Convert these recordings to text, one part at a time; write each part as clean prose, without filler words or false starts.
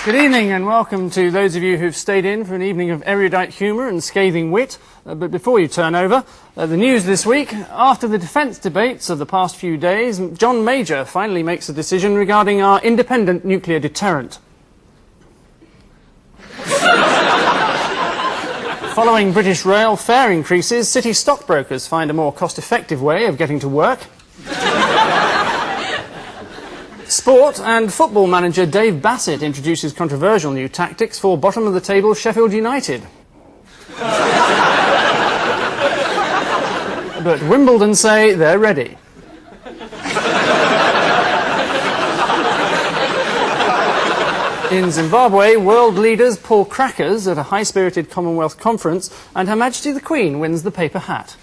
Good evening and welcome to those of you who've stayed in for an evening of erudite humour and scathing wit. But before you turn over, the news this week. After the defence debates of the past few days, John Major finally makes a decision regarding our independent nuclear deterrent. Following British Rail fare increases, city stockbrokers find a more cost-effective way of getting to work. Sport and football manager Dave Bassett introduces controversial new tactics for bottom-of-the-table Sheffield United. But Wimbledon say they're ready. In Zimbabwe, world leaders pull crackers at a high-spirited Commonwealth conference, and Her Majesty the Queen wins the paper hat.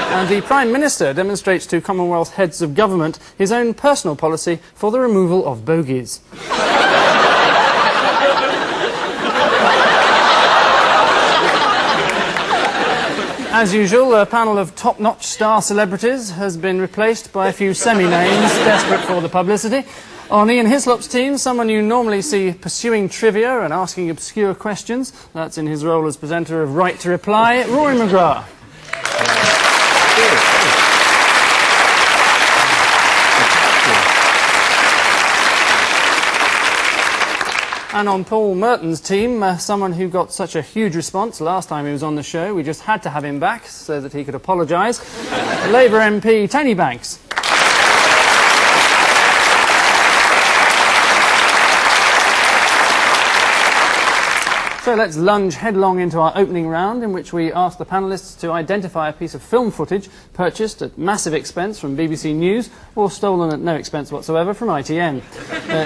And the Prime Minister demonstrates to Commonwealth heads of government his own personal policy for the removal of bogies. As usual, a panel of top-notch star celebrities has been replaced by a few semi-names desperate for the publicity. On Ian Hislop's team, someone you normally see pursuing trivia and asking obscure questions. That's in his role as presenter of Right to Reply, Rory McGrath. And on Paul Merton's team, someone who got such a huge response last time he was on the show, we just had to have him back so that he could apologise. Labour MP Tony Banks. So let's lunge headlong into our opening round, in which we ask the panellists to identify a piece of film footage purchased at massive expense from BBC News or stolen at no expense whatsoever from ITN.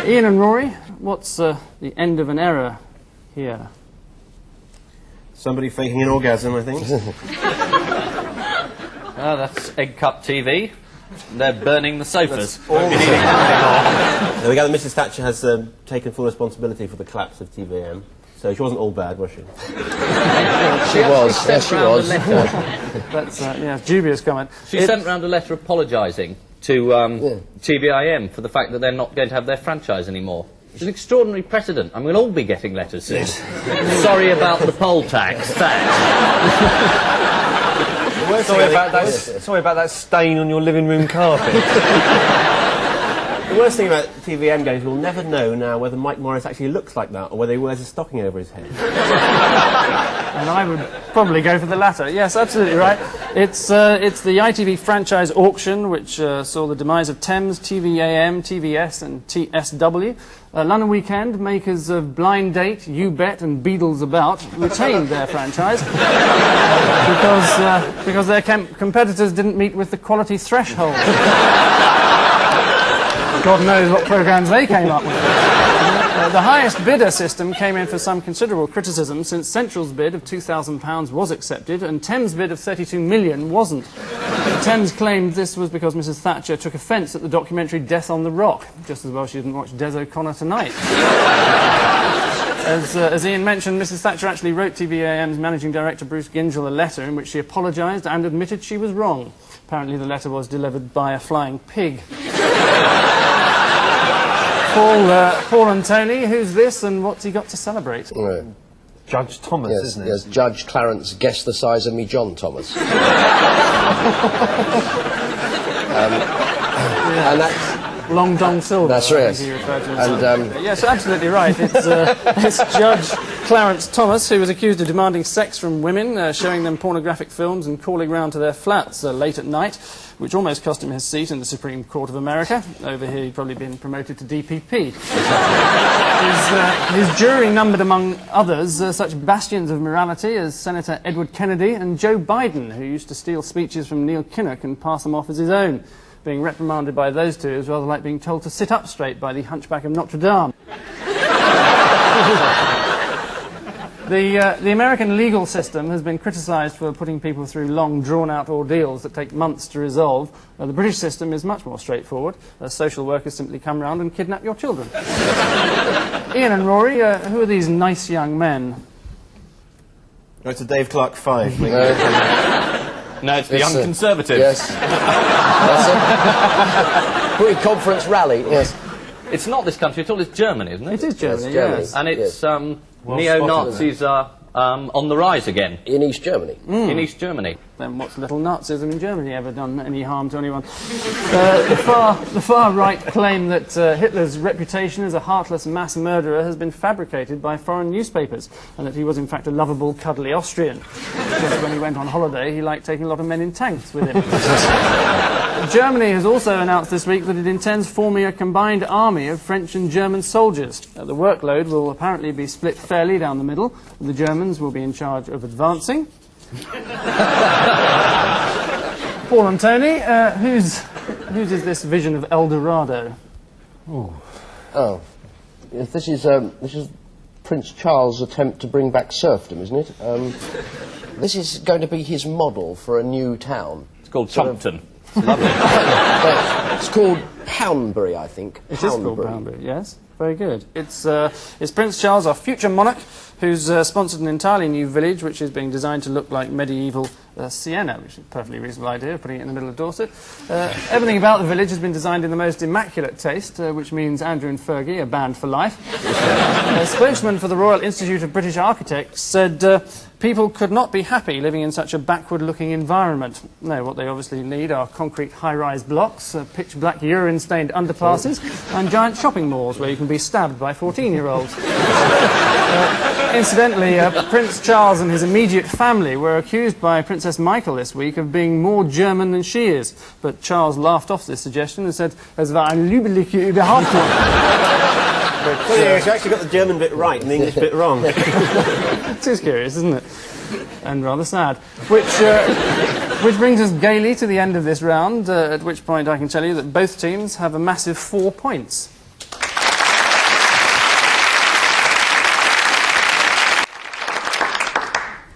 Ian and Rory, what's the end of an era here? Somebody faking an orgasm, I think. That's Egg Cup TV. They're burning the sofas. There we go. Mrs Thatcher has taken full responsibility for the collapse of TVM. So she wasn't all bad, was she? She was, yes she was. That's, yeah, dubious comment. She sent round a letter apologising to TVIM for the fact that they're not going to have their franchise anymore. It's an extraordinary precedent. I mean, we'll all be getting letters soon. Sorry about the poll tax. Sorry about that stain on your living room carpet. The worst thing about TVM games, we'll never know now whether Mike Morris actually looks like that or whether he wears a stocking over his head. And I would probably go for the latter. Yes, absolutely right. It's the ITV franchise auction, which saw the demise of Thames, TVAM, TVS and TSW. London Weekend, makers of Blind Date, You Bet and Beadles About, retained their franchise because their competitors didn't meet with the quality threshold. God knows what programmes they came up with. The highest bidder system came in for some considerable criticism, since Central's bid of £2,000 was accepted and Thames' bid of £32 million wasn't. Thames claimed this was because Mrs Thatcher took offence at the documentary Death on the Rock. Just as well she didn't watch Des O'Connor tonight. As Ian mentioned, Mrs Thatcher actually wrote TVAM's managing director Bruce Gingell a letter in which she apologised and admitted she was wrong. Apparently the letter was delivered by a flying pig. Paul and Tony, who's this and what's he got to celebrate? Right. Judge Thomas, yes, isn't it? Yes, Judge Clarence, guess the size of me John Thomas. And that's... Long Dong Silver. That's right. Yes, absolutely right. It's Judge Clarence Thomas, who was accused of demanding sex from women, showing them pornographic films and calling round to their flats late at night, which almost cost him his seat in the Supreme Court of America. Over here he'd probably been promoted to DPP. His jury numbered among others such bastions of morality as Senator Edward Kennedy and Joe Biden, who used to steal speeches from Neil Kinnock and pass them off as his own. Being reprimanded by those two is rather like being told to sit up straight by the Hunchback of Notre Dame. The American legal system has been criticised for putting people through long, drawn-out ordeals that take months to resolve. The British system is much more straightforward. Social workers simply come round and kidnap your children. Ian and Rory, who are these nice young men? Go to Dave Clark 5. No, it's the Young Conservative. Yes. That's it. Pre-conference rally, yes. It's not this country at all, it's Germany, isn't it? It is Germany, Germany. yes. And it's, Well neo-Nazis are on the rise again In East Germany. in East Germany. Then what's little Nazism in Germany ever done any harm to anyone? The far right claim that Hitler's reputation as a heartless mass murderer has been fabricated by foreign newspapers, and that he was in fact a lovable, cuddly Austrian. Just when he went on holiday, he liked taking a lot of men in tanks with him. Germany has also announced this week that it intends forming a combined army of French and German soldiers. The workload will apparently be split fairly down the middle. The Germans will be in charge of advancing. Paul and Tony, whose is this vision of El Dorado? Oh. Yes, this is Prince Charles' attempt to bring back serfdom, isn't it? This is going to be his model for a new town. It's called Chumpton. It's lovely. It's called Poundbury, I think. It is called Poundbury, yes. Very good. It's Prince Charles, our future monarch, who's sponsored an entirely new village which is being designed to look like medieval Siena, which is a perfectly reasonable idea, putting it in the middle of Dorset. Everything about the village has been designed in the most immaculate taste, which means Andrew and Fergie are banned for life. A spokesman for the Royal Institute of British Architects said people could not be happy living in such a backward-looking environment. No, what they obviously need are concrete high-rise blocks, pitch-black urine-stained underpasses, and giant shopping malls where you can be stabbed by 14-year-olds. Incidentally, Prince Charles and his immediate family were accused by Princess Michael this week of being more German than she is. But Charles laughed off this suggestion and said, "Es war ein liebeliche Überhaupt." So you actually got the German bit right and the English bit wrong. It is curious, isn't it? And rather sad. Which brings us gaily to the end of this round, at which point I can tell you that both teams have a massive 4 points.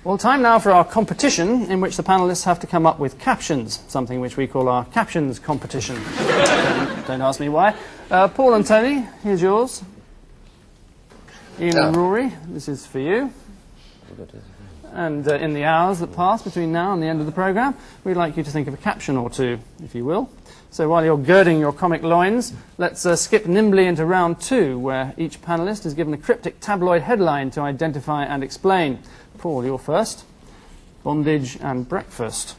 Well, time now for our competition, in which the panellists have to come up with captions, something which we call our captions competition. Don't ask me why. Paul and Tony, here's yours. Ian and Rory, this is for you. And in the hours that pass between now and the end of the programme, we'd like you to think of a caption or two, if you will. So while you're girding your comic loins, let's skip nimbly into round 2, where each panellist is given a cryptic tabloid headline to identify and explain. Paul, you're first. Bondage and breakfast.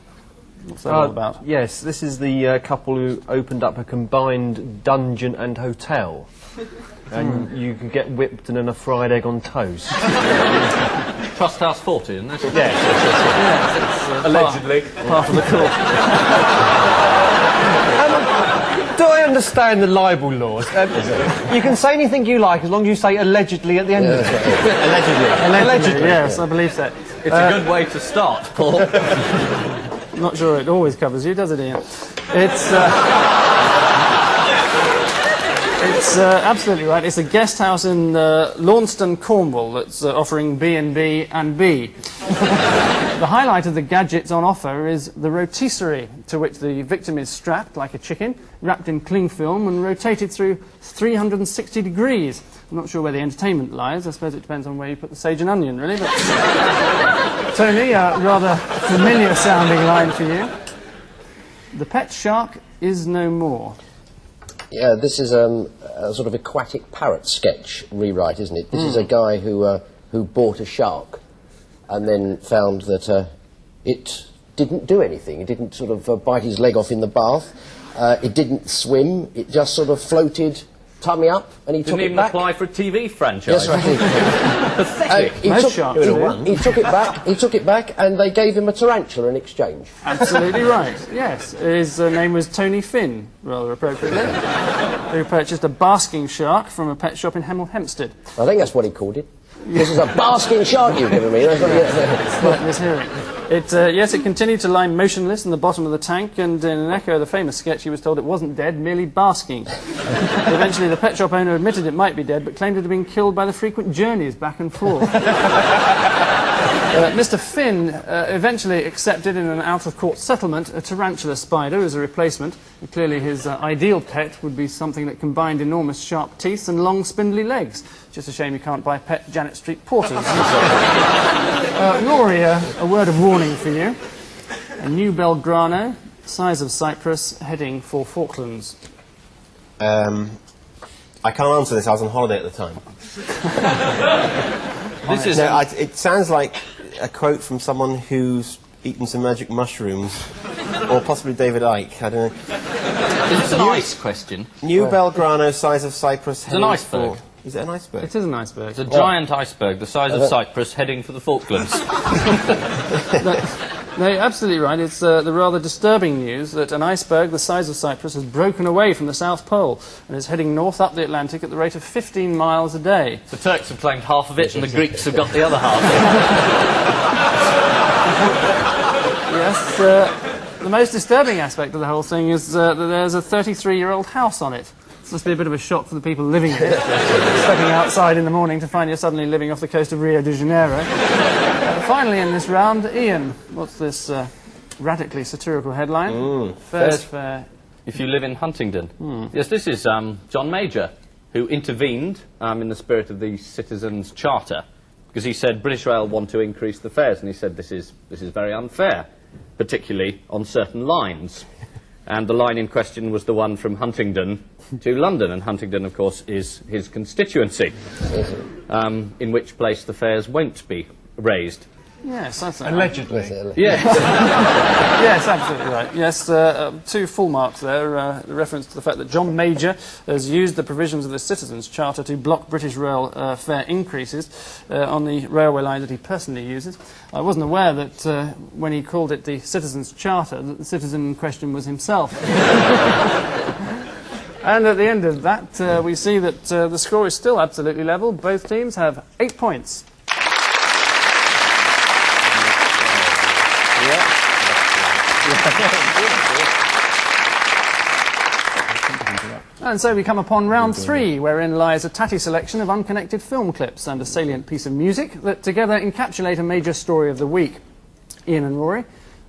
What's that all about? Yes, this is the couple who opened up a combined dungeon and hotel. And you could get whipped and then a fried egg on toast. Trust House 40, isn't it? Yes. Allegedly. Part of the court. Do I understand the libel laws? You can say anything you like as long as you say allegedly at the end of it. Allegedly, yes, I believe so. It's a good way to start, Paul. I'm not sure it always covers you, does it, Ian? It's absolutely right. It's a guest house in Launceston, Cornwall, that's offering B&B and B. The highlight of the gadgets on offer is the rotisserie, to which the victim is strapped like a chicken, wrapped in cling film and rotated through 360 degrees. I'm not sure where the entertainment lies. I suppose it depends on where you put the sage and onion, really. But Tony, a rather familiar-sounding line for you. The pet shark is no more. Yeah, this is a sort of aquatic parrot sketch rewrite, isn't it? This is a guy who bought a shark and then found that it didn't do anything. It didn't sort of bite his leg off in the bath. It didn't swim. It just sort of floated tummy up, and he took it back. Didn't even apply for a TV franchise. Yes, right. Pathetic. He took it back, and they gave him a tarantula in exchange. Absolutely right, yes. His name was Tony Finn, rather appropriately, who purchased a basking shark from a pet shop in Hemel Hempstead. I think that's what he called it. This is a basking shark you've given me. That's what Slight mishearing. Yes, it continued to lie motionless in the bottom of the tank, and in an echo of the famous sketch, he was told it wasn't dead, merely basking. Eventually, the pet shop owner admitted it might be dead, but claimed it had been killed by the frequent journeys back and forth. Mr. Finn eventually accepted in an out-of-court settlement a tarantula spider as a replacement. And clearly, his ideal pet would be something that combined enormous sharp teeth and long spindly legs. Just a shame you can't buy pet Janet Street porters. Rory, a word of warning for you. A new Belgrano, size of Cyprus, heading for Falklands. I can't answer this. I was on holiday at the time. This is... It sounds like a quote from someone who's eaten some magic mushrooms, or possibly David Icke. I don't know. Is this an ice question? New Belgrano, size of Cyprus. It's an iceberg. Is it an iceberg? It is an iceberg. It's a giant iceberg the size of Cyprus heading for the Falklands. No, you're absolutely right. It's the rather disturbing news that an iceberg the size of Cyprus has broken away from the South Pole and is heading north up the Atlantic at the rate of 15 miles a day. The Turks have claimed half of it and the Greeks have got the other half. Yes, the most disturbing aspect of the whole thing is that there's a 33-year-old house on it. This must be a bit of a shock for the people living in it. Stepping outside in the morning to find you're suddenly living off the coast of Rio de Janeiro. Finally in this round, Ian, what's this radically satirical headline? Fair's fair. If you live in Huntingdon. Yes, this is John Major, who intervened in the spirit of the Citizens' Charter, because he said British Rail want to increase the fares, and he said this is very unfair, particularly on certain lines. And the line in question was the one from Huntingdon to London, and Huntingdon, of course, is his constituency, in which place the fares won't be raised. Yes, that's it. Allegedly. Yes. Yes, absolutely right. Yes, 2 full marks there. Reference to the fact that John Major has used the provisions of the Citizens' Charter to block British Rail fare increases on the railway line that he personally uses. I wasn't aware that when he called it the Citizens' Charter, that the citizen in question was himself. And at the end of that, we see that the score is still absolutely level. Both teams have 8 points. And so we come upon round 3, wherein lies a tatty selection of unconnected film clips and a salient piece of music that together encapsulate a major story of the week. Ian and Rory,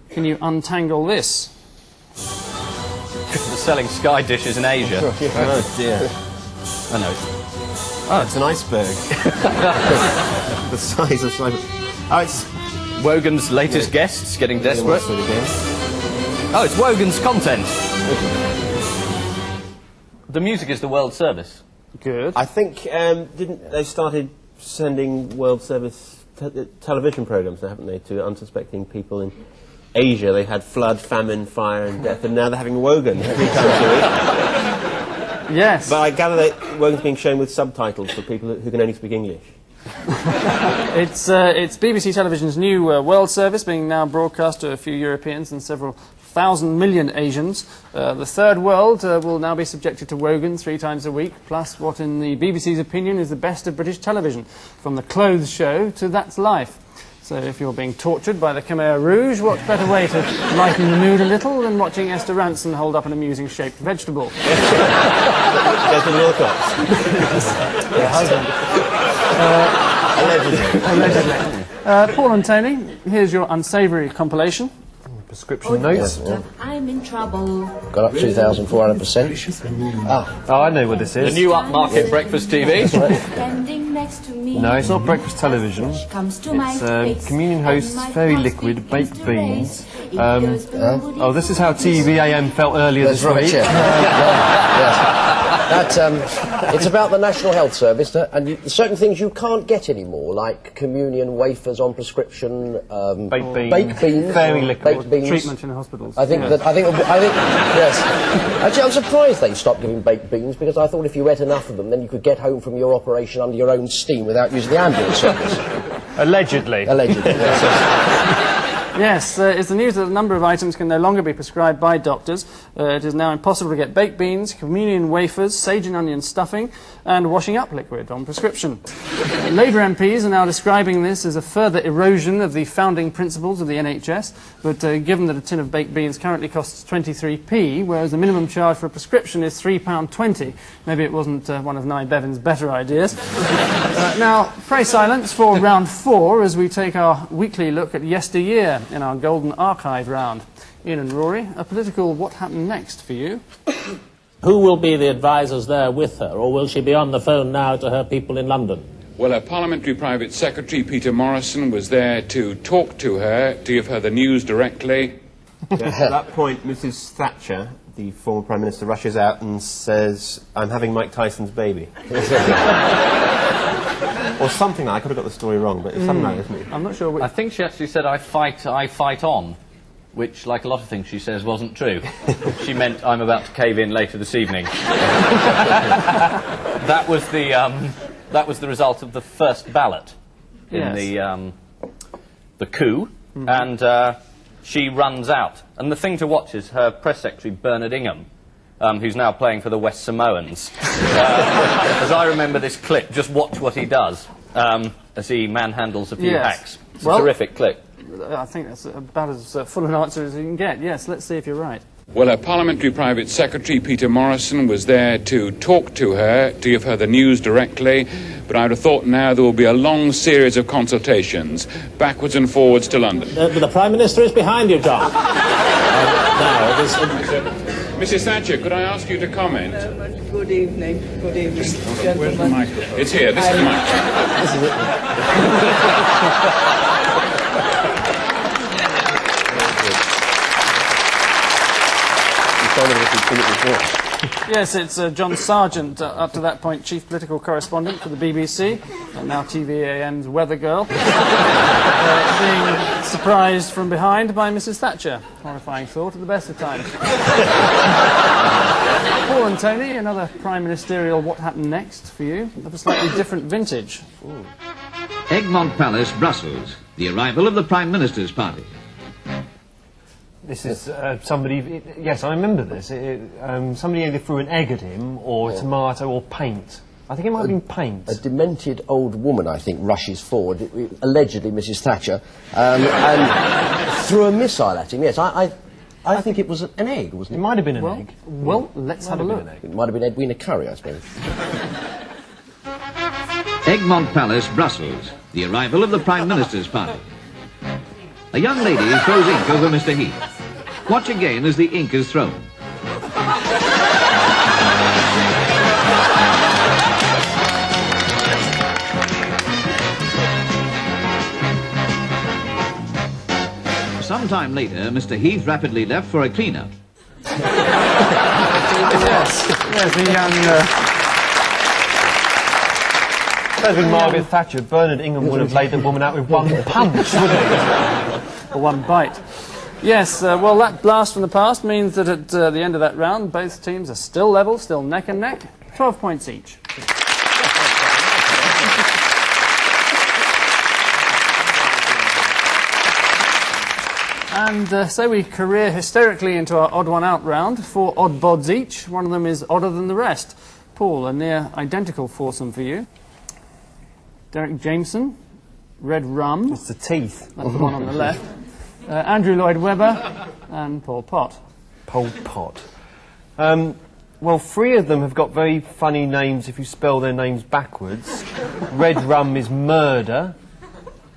can you untangle this? They're selling sky dishes in Asia. Oh dear. I know. Oh, it's an iceberg. The size of Cyprus. Oh, it's... Wogan's latest guests getting desperate. Oh, it's Wogan's content. The music is the World Service. Good. I think, didn't they started sending World Service television programmes, haven't they, to unsuspecting people in Asia? They had flood, famine, fire and death, and now they're having Wogan 3 times a week. Yes. But I gather that Wogan's being shown with subtitles for people who can only speak English. It's BBC Television's new World Service, being now broadcast to a few Europeans and several thousand million Asians. The third world will now be subjected to Wogan 3 times a week, plus what in the BBC's opinion is the best of British television, from the clothes show to That's Life. So if you're being tortured by the Khmer Rouge, what better way to lighten the mood a little than watching Esther Rantzen hold up an amusing shaped vegetable? Go to the Wilcox. Her husband. Allegedly. Paul and Tony, here's your unsavoury compilation. Prescription notes. I'm in trouble. Got up 2,400%. Oh, I know what this is. The new upmarket breakfast TV. Standing next to me. No, it's not breakfast television. Comes to my It's face, communion hosts, and my fairy heart liquid, begins baked to beans. race. It goes boom, Oh, this is how TVAM felt earlier That's this right, week. yeah. Yes. It's about the National Health Service, and certain things you can't get anymore, like communion wafers on prescription, Baked beans, fairy liquid. baked beans. Treatment in hospitals. I think yes. Actually, I'm surprised they stopped giving baked beans, because I thought if you ate enough of them, then you could get home from your operation under your own steam without using the ambulance service. Allegedly. Allegedly. Yes. Yes, it's the news that a number of items can no longer be prescribed by doctors. It is now impossible to get baked beans, communion wafers, sage and onion stuffing, and washing up liquid on prescription. Labour MPs are now describing this as a further erosion of the founding principles of the NHS, but given that a tin of baked beans currently costs 23p, whereas the minimum charge for a prescription is £3.20, maybe it wasn't one of Nye Bevan's better ideas. Now, pray silence for round 4 as we take our weekly look at yesteryear in our Golden Archive round. Ian and Rory, a political what happened next for you? Who will be the advisers there with her, or will she be on the phone now to her people in London? Well, her Parliamentary Private Secretary, Peter Morrison, was there to talk to her, to give her the news directly. At that point, Mrs. Thatcher the former Prime Minister rushes out and says, "I'm having Mike Tyson's baby." Or something like that. I could have got the story wrong, but it's something like that, isn't it? I'm not sure which... I think she actually said, I fight on, which, like a lot of things she says, wasn't true. She meant, I'm about to cave in later this evening. That was the result of the first ballot in the coup, and she runs out. And the thing to watch is her press secretary, Bernard Ingham, who's now playing for the West Samoans. As I remember this clip, just watch what he does as he manhandles a few hacks. It's a terrific clip. I think that's about as full an answer as you can get. Yes, let's see if you're right. Well, her Parliamentary Private Secretary, Peter Morrison, was there to talk to her, to give her the news directly, but I would have thought now there will be a long series of consultations, backwards and forwards to London. The Prime Minister is behind you, John. Mrs Thatcher, could I ask you to comment? Good evening, Where's the gentlemen. microphone? It's here, this is the microphone. This is it. Yes, it's John Sargent, up to that point chief political correspondent for the BBC, and now TVAM's weather girl, being surprised from behind by Mrs Thatcher. Horrifying thought at the best of times. Paul and Tony, another prime ministerial what happened next for you, of a slightly different vintage. Ooh. Egmont Palace, Brussels. The arrival of the Prime Minister's party. This is somebody... yes, I remember this. Somebody either threw an egg at him, or tomato, or paint. I think it might have been paint. A demented old woman, I think, rushes forward, allegedly Mrs Thatcher, and threw a missile at him. Yes, I think it was an egg, wasn't it? It might have been an egg. Well, let's have a look. It might have been Edwina Curry, I suppose. Egmont Palace, Brussels. The arrival of the Prime Minister's party. A young lady throws ink over Mr Heath. Watch again as the ink is thrown. Some time later, Mr Heath rapidly left for a cleaner. Yes, the young... If it had been Margaret Thatcher, Bernard Ingham would have laid the woman out with one punch, wouldn't he? Or one bite. Yes, well, that blast from the past means that at the end of that round, both teams are still level, still neck and neck, 12 points each. And so we career hysterically into our odd one out round, 4 odd bods each. One of them is odder than the rest. Paul, a near identical foursome for you. Derek Jameson, Red Rum. It's the teeth. That's the one on the left. Andrew Lloyd Webber and Pol Pot. Pol Pot. Well, 3 of them have got very funny names if you spell their names backwards. Red Rum is murder.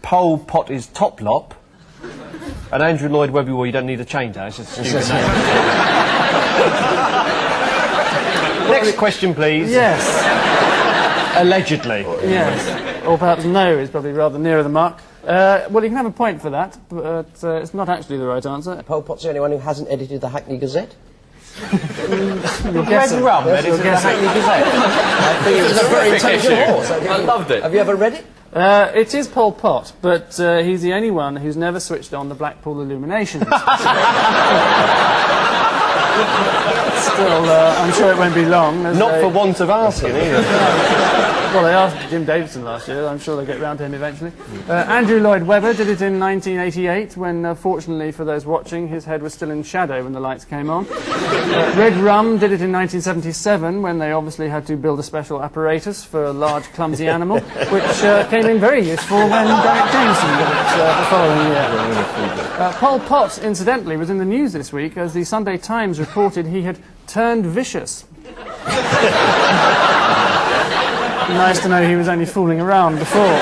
Pol Pot is toplop. And Andrew Lloyd Webber, well, you don't need to change that. It's just a stupid name. Next question, please. Yes. Allegedly. Yes. Or perhaps no is probably rather nearer the mark. Well, you can have a point for that, but it's not actually the right answer. Pol Pot's the only one who hasn't edited the Hackney Gazette. Red Rum edited the Hackney Gazette. I think it was a very intelligent horse. I loved it. Have you ever read it? It is Pol Pot, but he's the only one who's never switched on the Blackpool illuminations. Still, I'm sure it won't be long. Not for want of asking, either. Well, they asked Jim Davidson last year. I'm sure they'll get round to him eventually. Andrew Lloyd Webber did it in 1988 when, fortunately for those watching, his head was still in shadow when the lights came on. Red Rum did it in 1977 when they obviously had to build a special apparatus for a large, clumsy animal, which came in very useful when Derek Jameson did it the following year. Pol Pot, incidentally, was in the news this week as the Sunday Times reported he had turned vicious. Nice to know he was only fooling around before.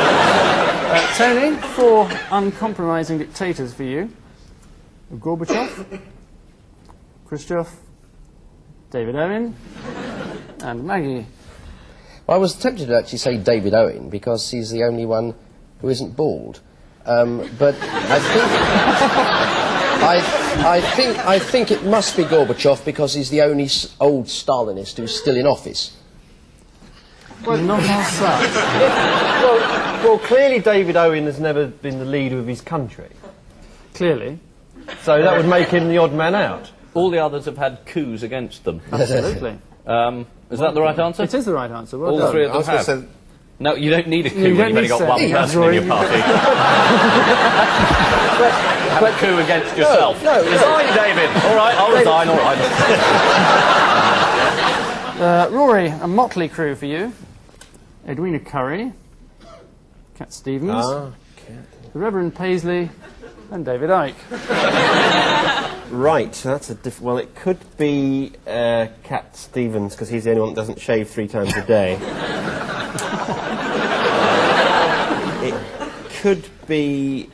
Tony, 4 uncompromising dictators for you. Gorbachev, Khrushchev, David Owen, and Maggie. Well, I was tempted to actually say David Owen because he's the only one who isn't bald. But I think... I think it must be Gorbachev because he's the only old Stalinist who's still in office. Well, not as such. Well, clearly David Owen has never been the leader of his country. Clearly. So that would make him the odd man out. All the others have had coups against them. Absolutely. Is that the right answer? It is the right answer. Well All done. three of them have. say- No, you don't need a coup You when don't you've only got need one to- person Rory. in your party. Have a coup against yourself. no, Resign, David. All right, I'll resign. All right. Rory, a motley crew for you. Edwina Currie, Cat Stevens, the Reverend Paisley, and David Icke. Right, so that's a well, it could be Cat Stevens, because he's the only one that doesn't shave 3 times a day. It could be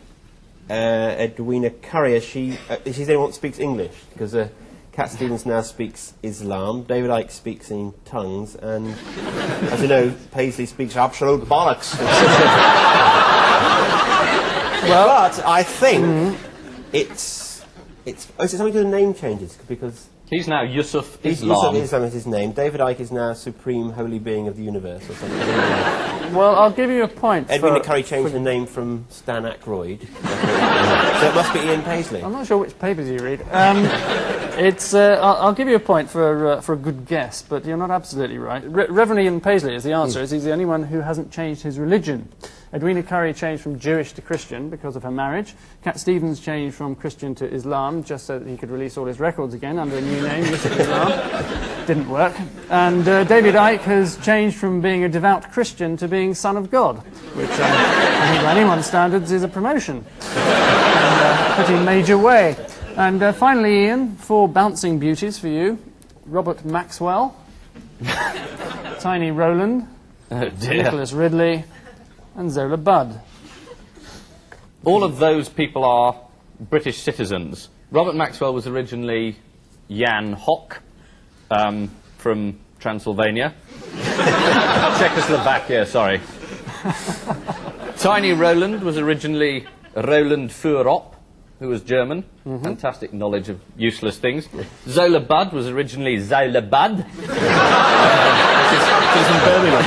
Edwina Currie. She's the only one that speaks English, because Cat Stevens now speaks Islam, David Icke speaks in tongues, and, as you know, Paisley speaks absolute bollocks. Well, but I think it's something to do with name changes, because He's now Yusuf Yusuf Islam. Islam is his name. David Icke is now Supreme Holy Being of the Universe, or something. Well, I'll give you a point. Edwina Currie changed the name from Stan Aykroyd. So it must be Ian Paisley. I'm not sure which papers you read. I'll give you a point for a good guess, but you're not absolutely right. Reverend Ian Paisley is the answer. Is he's the only one who hasn't changed his religion. Edwina Currie changed from Jewish to Christian because of her marriage. Cat Stevens changed from Christian to Islam just so that he could release all his records again under a new name, Yusuf Islam. Didn't work. And David Icke has changed from being a devout Christian to being son of God, which I think by anyone's standards is a promotion. In a pretty major way. And finally, Ian, 4 bouncing beauties for you. Robert Maxwell, Tiny Rowland, Oh dear. Nicholas Ridley, and Zola Budd. All of those people are British citizens. Robert Maxwell was originally Jan Hock from Transylvania. Czechoslovakia, sorry. Tiny Rowland was originally Roland Furop, who was German. Fantastic knowledge of useless things. Zola Budd was originally Zola Budd, which is in Birmingham.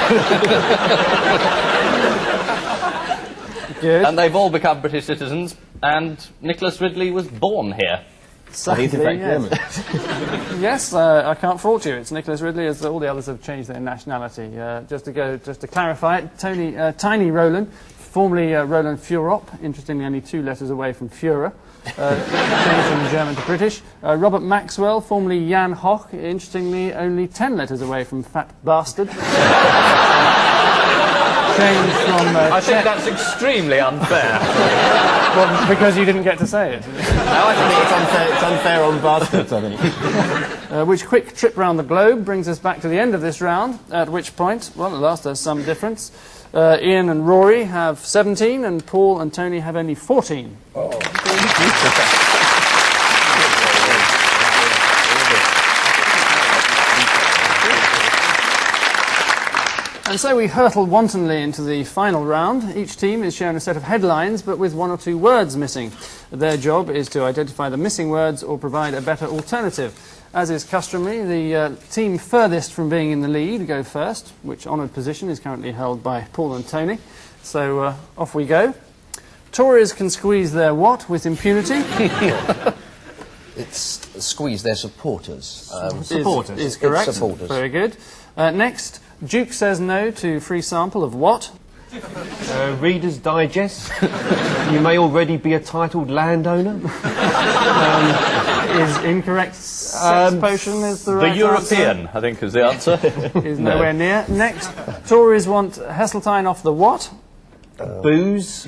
Good. And they've all become British citizens, and Nicholas Ridley was born here. He's in fact German. Yes, I can't fault you. It's Nicholas Ridley, as all the others have changed their nationality. Just to clarify it, Tiny Rowland, formerly Roland Furop, interestingly only 2 letters away from Führer, changed from German to British. Robert Maxwell, formerly Jan Hock, interestingly only 10 letters away from Fat Bastard. Changed from I think that's extremely unfair. well, because you didn't get to say it. No, I think it's unfair on bastards, I think. Which quick trip round the globe brings us back to the end of this round, at which point, well, at last there's some difference. Ian and Rory have 17, and Paul and Tony have only 14. And so we hurtle wantonly into the final round. Each team is shown a set of headlines, but with 1 or 2 words missing. Their job is to identify the missing words or provide a better alternative. As is customary, the team furthest from being in the lead go first, which honoured position is currently held by Paul and Tony. So off we go. Tories can squeeze their what with impunity? It's squeeze their supporters. Supporters. Is correct. Supporters. Very good. Next, Duke says no to free sample of what? Reader's Digest. You may already be a titled landowner. Is incorrect. Sex potion is the right The European, I think, is the answer. answer. Is nowhere near. Next, Tories want Heseltine off the what? Booze.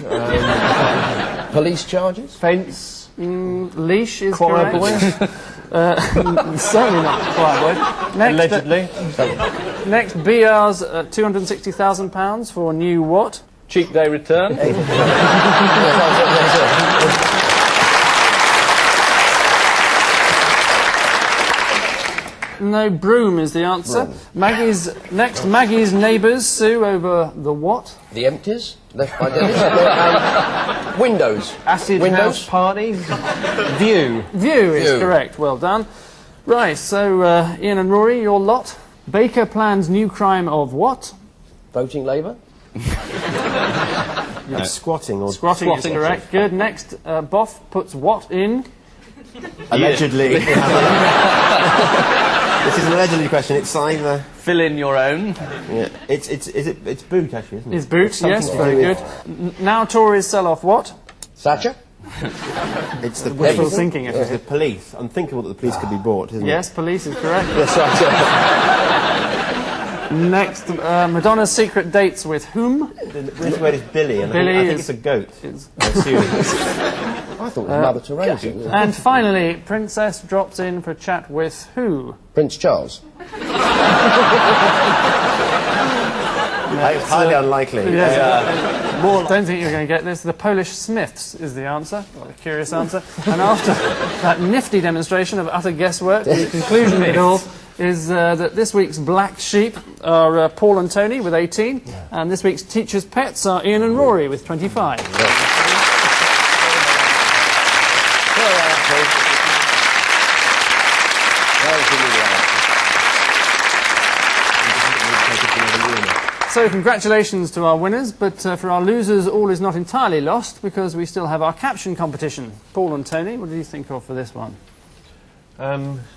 Police charges? Fence. Leash is Choir correct. Certainly not choir boy. Next, Allegedly. next, BR's £260,000 for new what? Cheap day return. No, broom is the answer. Maggie's neighbours sue over the what? The empties? Left by Dennis? Windows. Acid Windows? house parties. View. View is View. correct. Well done. Right, so Ian and Rory, your lot. Baker plans new crime of what? Voting Labour. Squatting or Squatting is correct. Good. Next, Boff puts what in? allegedly. This is an allegedly question. It's either. Fill in your own. Yeah. It's boot actually, isn't it? Is boot, yes, very good. Now Tories sell off what? Thatcher. It's the Wishful police. thinking, it is. The police. Unthinkable that the police could be bought, isn't Yes, police is correct. That's right. Next, Madonna's secret dates with whom? it? This word is Billy, and Billy I think is- it's a goat. is- I assume. I thought it was Mother Teresa. And finally, Princess drops in for a chat with who? Prince Charles. It's highly unlikely. Don't think you're going to get this. The Polish Smiths is the answer. What a curious answer. And after that nifty demonstration of utter guesswork, the conclusion of it all is that this week's black sheep are Paul and Tony with 18, and this week's teacher's pets are Ian and Rory with 25. So congratulations to our winners, but for our losers all is not entirely lost because we still have our caption competition. Paul and Tony, what do you think of for this one?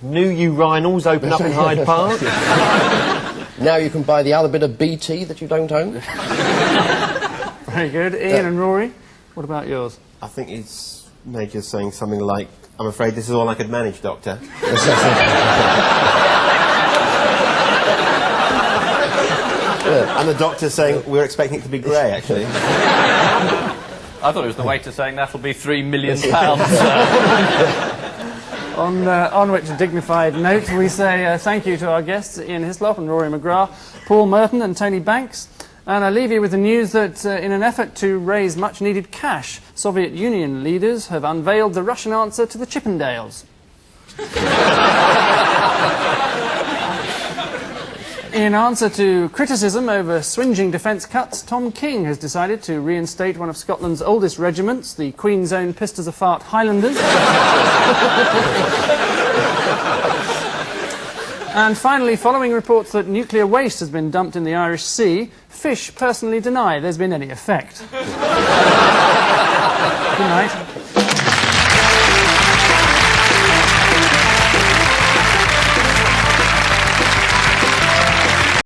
New urinals open up in Hyde Park. Now you can buy the other bit of BT that you don't own. Very good. Ian and Rory, what about yours? I think it's Major saying something like, "I'm afraid this is all I could manage, Doctor." And the doctor saying, "We're expecting it to be grey, actually." I thought it was the waiter saying that'll be £3 million. On which dignified note, we say thank you to our guests, Ian Hislop and Rory McGrath, Paul Merton and Tony Banks. And I leave you with the news that in an effort to raise much-needed cash, Soviet Union leaders have unveiled the Russian answer to the Chippendales. In answer to criticism over swinging defence cuts, Tom King has decided to reinstate one of Scotland's oldest regiments, the Queen's Own Pissed-as-a-Fart Highlanders. And finally, following reports that nuclear waste has been dumped in the Irish Sea, Fish personally deny there's been any effect. Good night.